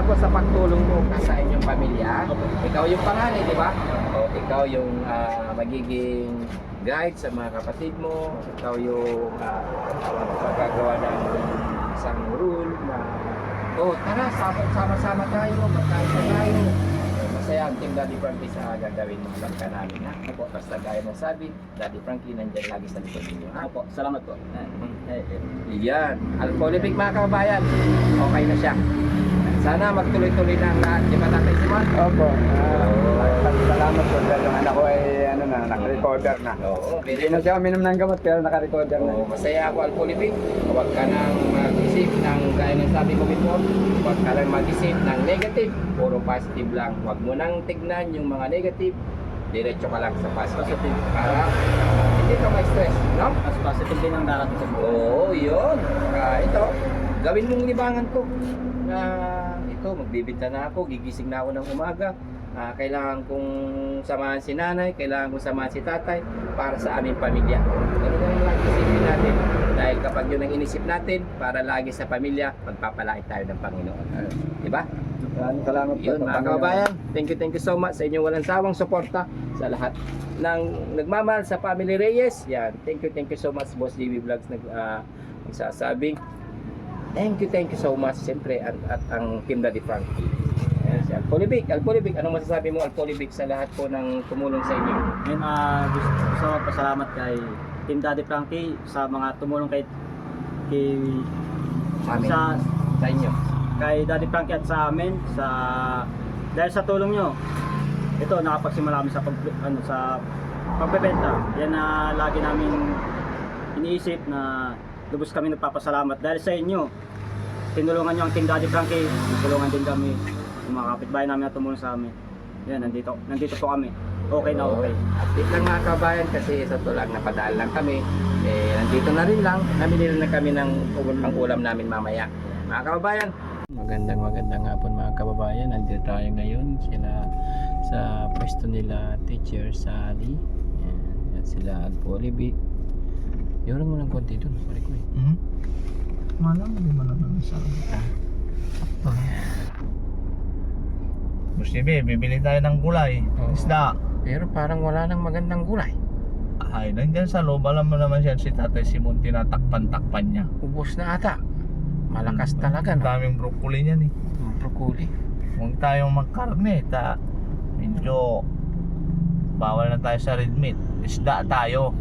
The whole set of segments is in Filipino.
ako sa pagtulong mo sa inyong pamilya. Ikaw yung panganay, di ba? O, ikaw yung magiging guide sa mga kapatid mo. Ikaw yung magagawa ng isang rule na tara, sama-sama tayo, magkain tayo. Masaya ang Team Daddy Frankie sa gagawin ng bangka namin, ha? Opo, basta gaya ng sabi, Daddy Frankie nandyan lagi sa likod ninyo, ha? Opo, salamat po. Yan. Alpolipic mga kababayan, okay na siya. Sana magtuloy-tuloy na ang lahat. Di ba Tatay Simon? Opo. Salamat po dahil yung anak ko ay naka-recover na. Oo, Hindi na siya uminom ng gamot pero naka-recover na. masaya ako Alpolipic. Huwag ka nang mag-isip ng gaya ng sabi ko before. Huwag ka nang mag-isip ng negative. Puro positive lang. Huwag mo nang tignan yung mga negative. Diretso ka lang sa positive. Para hindi ka ma-stress, no? Mas positive din ang darating sa buhay. Oo, yun. Ito, gawin mong libangan ko na ito, magbibinta na ako, gigising na ako ng umaga. Kailangan kong samahan si nanay, kailangan kong samahan si tatay para sa aming pamilya. Ganun lang lang isipin natin. Dahil kapag yun ang inisip natin, para lagi sa pamilya, magpapalait tayo ng Panginoon. Diba? Salamat po. Yun, mga kababayan, thank you so much sa inyong walang sawang suporta sa lahat ng nagmamahal sa Family Reyes. Yan, thank you so much Boss JB Vlogs nagsasabing thank you so much siyempre at ang Team Daddy Frankie. Ayan, si Alpolipic, anong masasabi mo Alpolipic sa lahat po ng tumulong sa inyo? Ngayon, gusto ko magpasalamat kay Team Daddy Frankie sa mga tumulong kay Amin. sa Sa inyo. kay Daddy Frankie at sa amin dahil sa tulong nyo. Ito nakapagsimula kami sa pagbebenta. Yan na lagi namin iniisip na lubos kami nagpapasalamat dahil sa inyo. Tinulungan nyo ang Team Daddy Frankie, tinulungan din kami yung mga kapitbahay namin na tumulong sa amin. Yan, nandito po kami. Okay na okay. Update lang mga kabayan kasi sa to lang napadaan lang kami. Nandito na rin lang, namili na kami ng ulam namin mamaya. Mga kababayan, magandang hapon mga kababayan. Nandito tayo ngayon sila sa pwesto nila Teacher Sally. Yan sila Alpolipic. Yorong mo ng konti doon, pare ko eh. Hindi malam ang sarap. Musibe, bibili tayo ng gulay, isda. Pero parang wala nang magandang gulay. Ay, nandyan sa loob, alam mo naman siya si Tatay Simon, tinatakpan-takpan niya. Ubos na ata. Malakas talaga, no? Daming broccoli niyan eh. Broccoli. Huwag tayong magkarne, medyo bawal na tayo sa red meat. Isda tayo.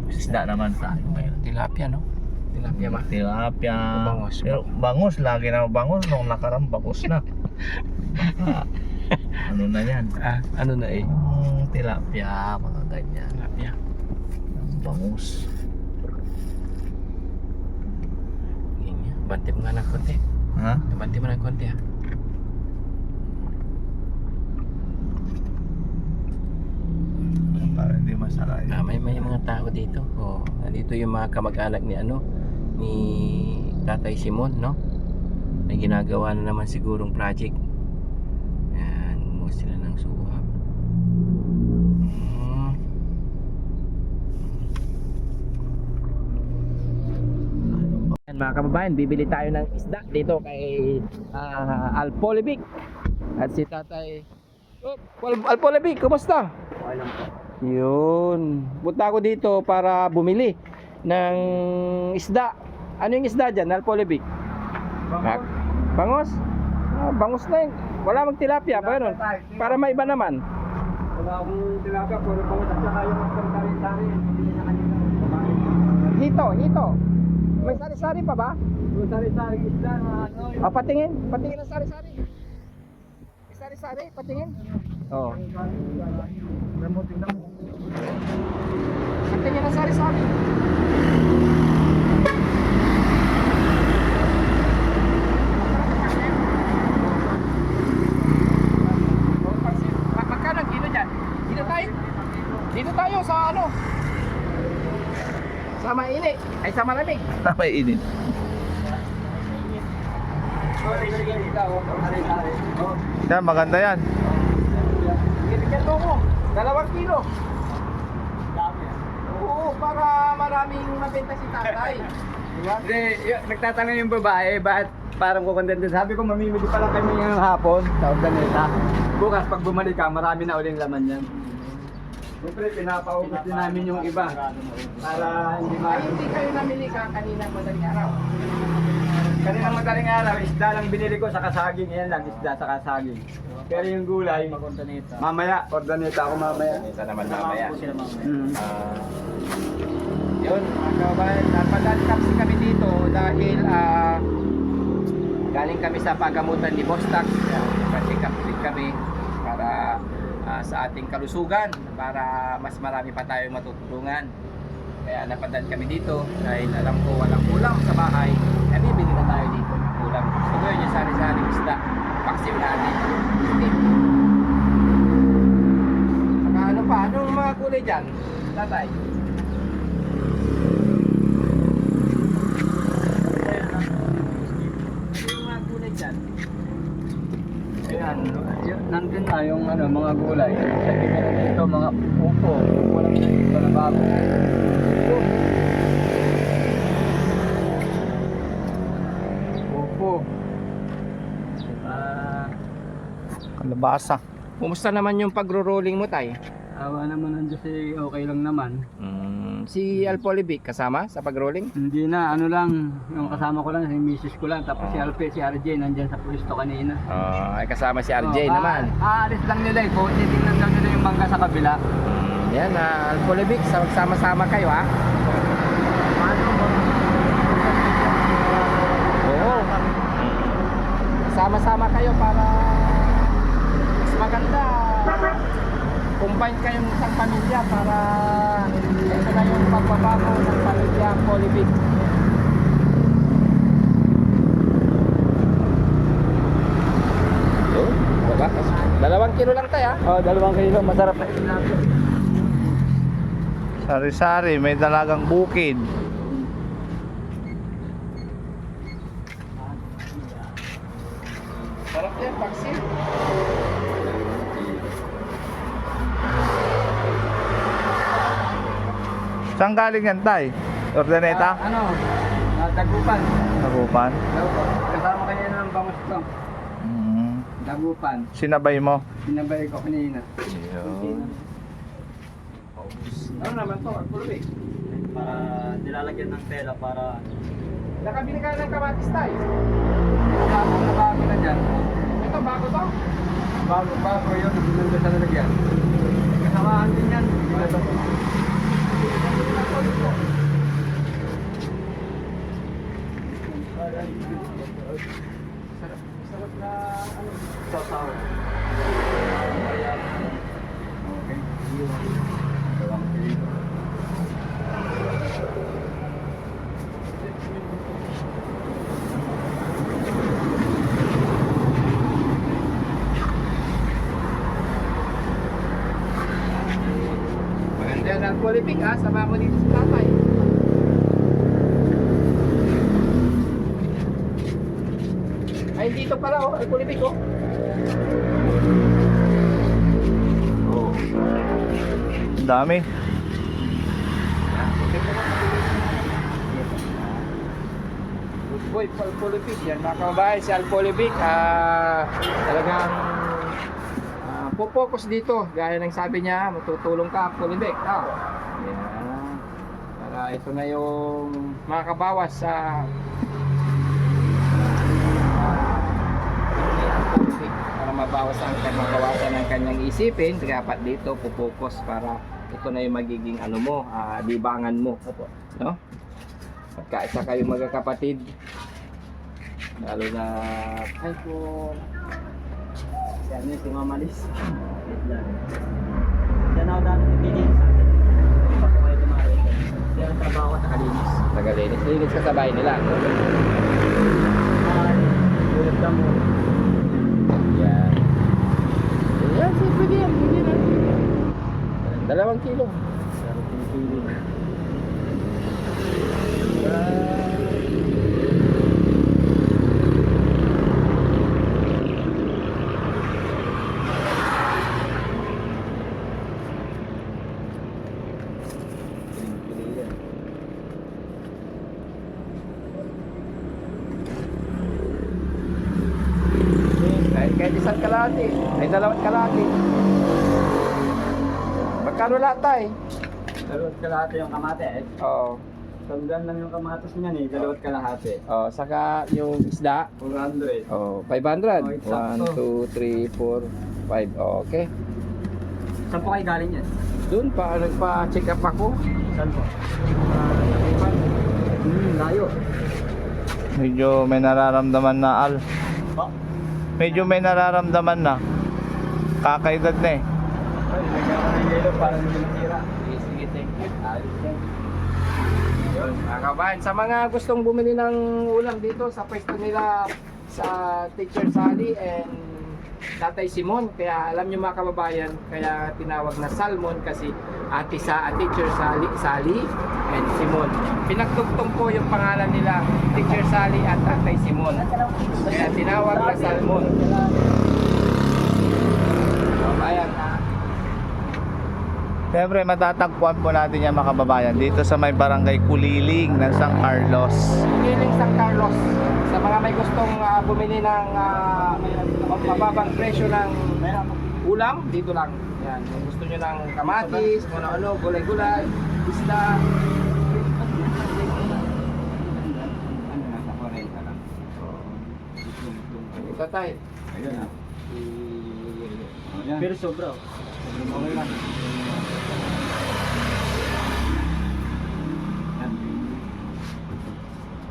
Isda naman tayo ngayon. Tilapia, no? Tilapia ba? Tilapia. Bangus. Pero bangus, lagi na bangus. Nung nakarang bangus na. Ano na yan? Ano na eh? Tilapia, mga ganyan. Tilapia. Bangus. Ganyan. Banti mo nga ng konti. Ha? Banti mo ng konti, ha? Para hindi masara yun. May mga tao dito. Nandito yung mga kamag-anak ni Tatay Simon, no? May ginagawa na naman sigurong project. Ayan, umuha sila ng suha. Ayan, mga kababayan, bibili tayo ng isda dito kay Alpolipic. At si Tatay Alpolipic, kumusta? Okay lang po. Yun. Punta ako dito para bumili ng isda. Ano yung isda dyan, Alpolipic? Bangus? Bangus na yun. Wala mag tilapia pa yun. Para may iba naman. Wala akong tilapia, puro bangus at saka yung sari-sari. Hindi na kanina. Hito. May sari-sari pa ba? Yung sari-sari isda na ano. Patingin ang sari-sari. May sari-sari, patingin. Oh. Tingnan mo. Patingin ang sari-sari. Magkano ang kilo dyan? Dito tayo sa ano? Sa mainit. Ay sa malamig. May init. Yan, maganda yan. Bigyan mo ko. 2 kilo. Oo, para maraming mabenta si tatay. Hindi, nagtatanong yung babae, bakit parang kukontent din. Sabi ko, mamimili pa lang kami ngayong hapon sa Ordaneta. Bukas, pag bumalik ka, marami na uling laman yan. Siyempre, pinapaubos din namin yung iba. Para hindi Ay, hindi kayo namili ka kanina madaling araw. Kanina madaling araw, isda lang binili ko sa kasaging. Yan lang, isda sa kasaging. Pero yung gulay, mamaya, Ordaneta ako mamaya. Ito naman mamaya. Mm. Yun, mga kabayan, napadaan kasi kami dito dahil galing kami sa pagamutan ni Boss Tax. Check up din kami para sa ating kalusugan, para mas marami pa tayong matutulungan. Kaya napadaan kami dito dahil alam ko walang ulam sa bahay. Kaya bibili na tayo dito ng ulam. Gusto ko yun yung sari-saring isda. Paksim natin. Steam. Saka ano pa? Anong mga kulay dyan? Tatay? Anong mga kulay dyan? Ayan, nandun na yung mga gulay. Sabi ko dito, mga upo. Upo lang na dito na bago. Upo. Kalabasa. Kumusta naman yung pagro-rolling mo, tay? Awa naman ng Diyos eh, okay lang naman. Si Alpolivic kasama sa pag-rolling? Hindi na, ano lang, yung kasama ko lang, si misis ko lang. Tapos si Alpe, si RJ, nandyan sa pulisto kanina. Ay kasama si RJ Oh, naman. Aalis lang nila eh, kung titingnan daw nila yung bangka sa kabila. Yan, Alpolivic, magsama-sama kayo ha? Oo. Sama-sama kayo para mas maganda. Combine kayong isang pamilya para ito na yung pagbabago ng pamilya Polivic. Diba? 2 kilo lang tayo ha? Oh, 2 kilo, masarap na ito. Sari-sari, may dalagang bukid. Sarap yan, paksin. Saan galing yan, tay? Ordaneta? Dagupan. Nagupan? Kasama kanina ng bangus ko. Dagupan. Sinabay mo? Sinabay ko kanina. Ano naman to? Alpolivic. Para nilalagyan ng tela para Nakabili ka ng kamatis tayo. bago na bago na dyan. Ito, bago to. Bago yun, nandun sa lalagyan. Kasamaan din yan. Ito. Sarap na ano. Sasaw. Okay. 2 kilo. Maganda yan ang Alpolivic ha. Sama mo dito sa tatay. Ay, dito pala oh. Alpolivic oh. Ang dami. Good boy, Alpolivic. Yan mga kababayan, si Alpolivic. Talagang po-focus dito. Gaya ng sabi niya, matutulong ka, Alpolivic. Yan. Para ito na yung makakabawas sa Alpolivic. Para mabawasan ang kanyang isipin, dapat dito po-focus para ito na yung magiging ano mo, libangan mo. No? Pagkaisa kayo magkakapatid, lalo na ay po yan yung si Mama Liz. Yan ako dati nagpiliin sa akin. Pag ko kayo tumarin. Yan ang trabaho ko sa kalinis. Tagalinis. Linis ka sa bahay nila. Ulit lang mo. Yan. Yan, pwede yan. Pwede na. 2 kilo. Kahit isang kalahati. Ay, dalawat kalahati. Magkano lahat tayo? Dalawat kalahati yung kamate eh. Oo. Tandaan lang yung kamatis niyan eh, dalawat kalahati. Oh, saka yung isda. 400. Oh, 500. Oh, eksakto. 1, 2, 3, 4, 5. Oh, okay. Saan po kayo galing yan? Doon pa, nagpa-check up ako. Saan po? Layo. Medyo may nararamdaman na Al. Oh, Medyo may nararamdaman na. Kakaedad na eh. ay, nagkakaroon ng yelo para hindi matira. Sige, thank you. Yun, mga kabayan, sa mga gustong bumili ng ulam dito sa pwesto nila sa Teacher Sally and Tatay Simon, kaya alam nyo mga kababayan, kaya tinawag na Salmon kasi Teacher Sally and Simon. Pinagtugtong po yung pangalan nila, Teacher Sally at Tatay Simon. Kaya tinawag na Salmon. Kabayan, Siyempre, matatagpuan po natin yan mga kababayan dito sa may barangay Kuliling ng San Carlos. Kiling San Carlos, sa mga may gustong bumili ng mababang presyo ng ulam, dito lang. Yan, kung gusto nyo ng kamatis, kung ano, gulay-gulay, isda. Ito tayo. Ayun ah. Pero sobra. Okay lang. Yan.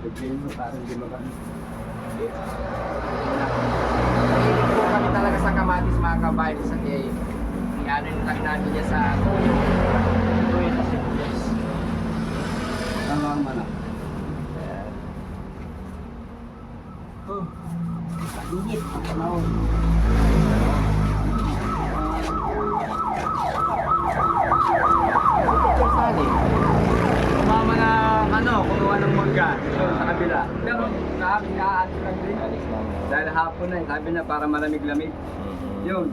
Bigyan mo para hindi makano. Mahilig po kami talaga sa kamatis mga kabayan sa kaya i-ano yung lang namin niya sa tuyo. Tuyo sa sibuyas. Tama ang mana. Ayan. Oh. Init ang panahon. Teacher Sally. Mama na ano, kumuha ng mangga doon sa kabila. Pero sabi niya aalis lang din. Dahil hapon na, sabi niya para malamig-lamig. Yun.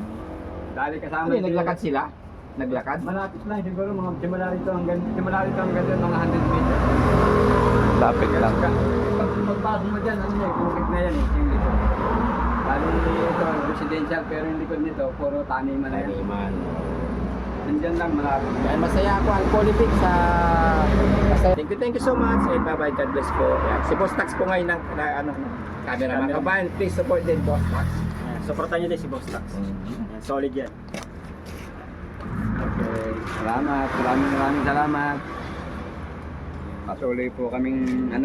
Dahil kasama Ano yun, naglakad sila? Naglakad? Malapit lang siguro mga simula rito hanggang mga 100 meters. Lapit lang. Pagpasok mo dyan, ano eh, bukit na yan eh. Yung dito. Lalo ito, residential pero yung likod nito, puro taniman na yan. Taniman. Nandyan lang malapit. Yan, masaya ako ang politics sa... Thank you so much and bye-bye, God bless po. Yan. Si Boss Tax po ngayon ng camera mga kabayan. Please support din Boss Tax. Supportan niyo din si Boss Tax. Solid yan. Okay. Salamat. Maraming salamat. Patuloy po kaming ano